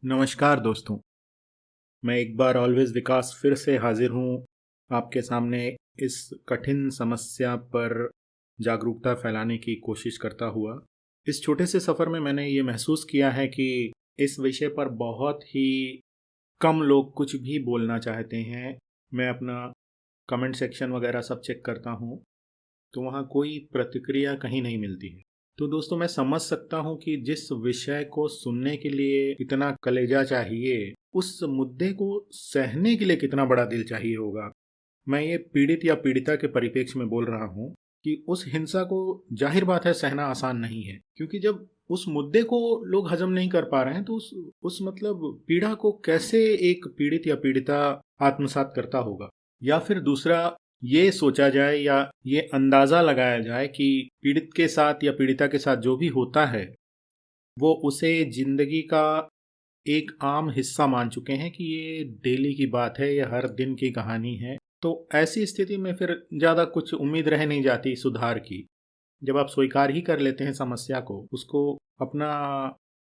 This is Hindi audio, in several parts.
नमस्कार दोस्तों। मैं एक बार ऑलवेज विकास फिर से हाजिर हूँ आपके सामने इस कठिन समस्या पर जागरूकता फैलाने की कोशिश करता हुआ। इस छोटे से सफ़र में मैंने ये महसूस किया है कि इस विषय पर बहुत ही कम लोग कुछ भी बोलना चाहते हैं। मैं अपना कमेंट सेक्शन वगैरह सब चेक करता हूँ, तो वहाँ कोई प्रतिक्रिया कहीं नहीं मिलती है। तो दोस्तों, मैं समझ सकता हूँ कि जिस विषय को सुनने के लिए इतना कलेजा चाहिए, उस मुद्दे को सहने के लिए कितना बड़ा दिल चाहिए होगा। मैं ये पीड़ित या पीड़िता के परिप्रेक्ष्य में बोल रहा हूँ कि उस हिंसा को जाहिर बात है सहना आसान नहीं है, क्योंकि जब उस मुद्दे को लोग हजम नहीं कर पा रहे हैं तो उस मतलब पीड़ा को कैसे एक पीड़ित या पीड़िता आत्मसात करता होगा। या फिर दूसरा, ये सोचा जाए या ये अंदाजा लगाया जाए कि पीड़ित के साथ या पीड़िता के साथ जो भी होता है वो उसे जिंदगी का एक आम हिस्सा मान चुके हैं कि ये डेली की बात है, ये हर दिन की कहानी है। तो ऐसी स्थिति में फिर ज़्यादा कुछ उम्मीद रह नहीं जाती सुधार की। जब आप स्वीकार ही कर लेते हैं समस्या को, उसको अपना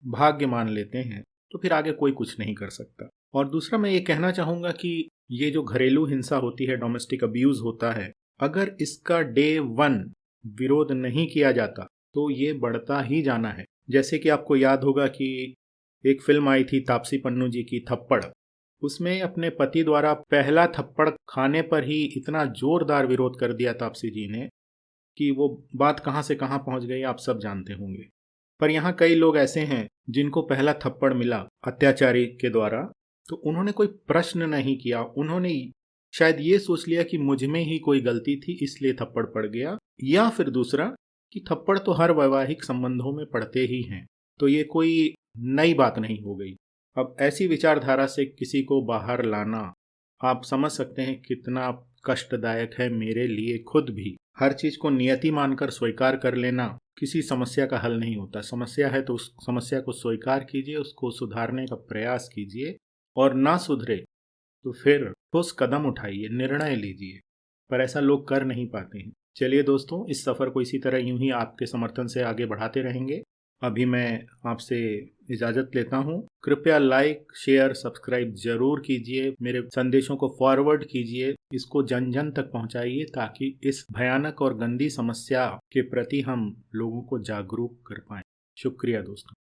भाग्य मान लेते हैं, तो फिर आगे कोई कुछ नहीं कर सकता। और दूसरा, मैं ये कहना चाहूँगा कि ये जो घरेलू हिंसा होती है, डोमेस्टिक अब्यूज़ होता है, अगर इसका डे वन विरोध नहीं किया जाता तो ये बढ़ता ही जाना है। जैसे कि आपको याद होगा कि एक फिल्म आई थी तापसी पन्नू जी की, थप्पड़। उसमें अपने पति द्वारा पहला थप्पड़ खाने पर ही इतना जोरदार विरोध कर दिया तापसी जी ने कि वो बात कहाँ से कहाँ पहुंच गई आप सब जानते होंगे। पर यहाँ कई लोग ऐसे हैं जिनको पहला थप्पड़ मिला अत्याचारी के द्वारा, तो उन्होंने कोई प्रश्न नहीं किया। उन्होंने शायद ये सोच लिया कि मुझ में ही कोई गलती थी इसलिए थप्पड़ पड़ गया, या फिर दूसरा कि थप्पड़ तो हर वैवाहिक संबंधों में पड़ते ही हैं, तो ये कोई नई बात नहीं हो गई। अब ऐसी विचारधारा से किसी को बाहर लाना, आप समझ सकते हैं कितना कष्टदायक है मेरे लिए खुद भी। हर चीज को नियति मानकर स्वीकार कर लेना किसी समस्या का हल नहीं होता। समस्या है तो उस समस्या को स्वीकार कीजिए, उसको सुधारने का प्रयास कीजिए, और ना सुधरे तो फिर ठोस कदम उठाइए, निर्णय लीजिए। पर ऐसा लोग कर नहीं पाते हैं। चलिए दोस्तों, इस सफ़र को इसी तरह यूं ही आपके समर्थन से आगे बढ़ाते रहेंगे। अभी मैं आपसे इजाज़त लेता हूँ। कृपया लाइक, शेयर, सब्सक्राइब जरूर कीजिए, मेरे संदेशों को फॉरवर्ड कीजिए, इसको जन जन तक पहुँचाइए, ताकि इस भयानक और गंदी समस्या के प्रति हम लोगों को जागरूक कर पाएं। शुक्रिया दोस्तों।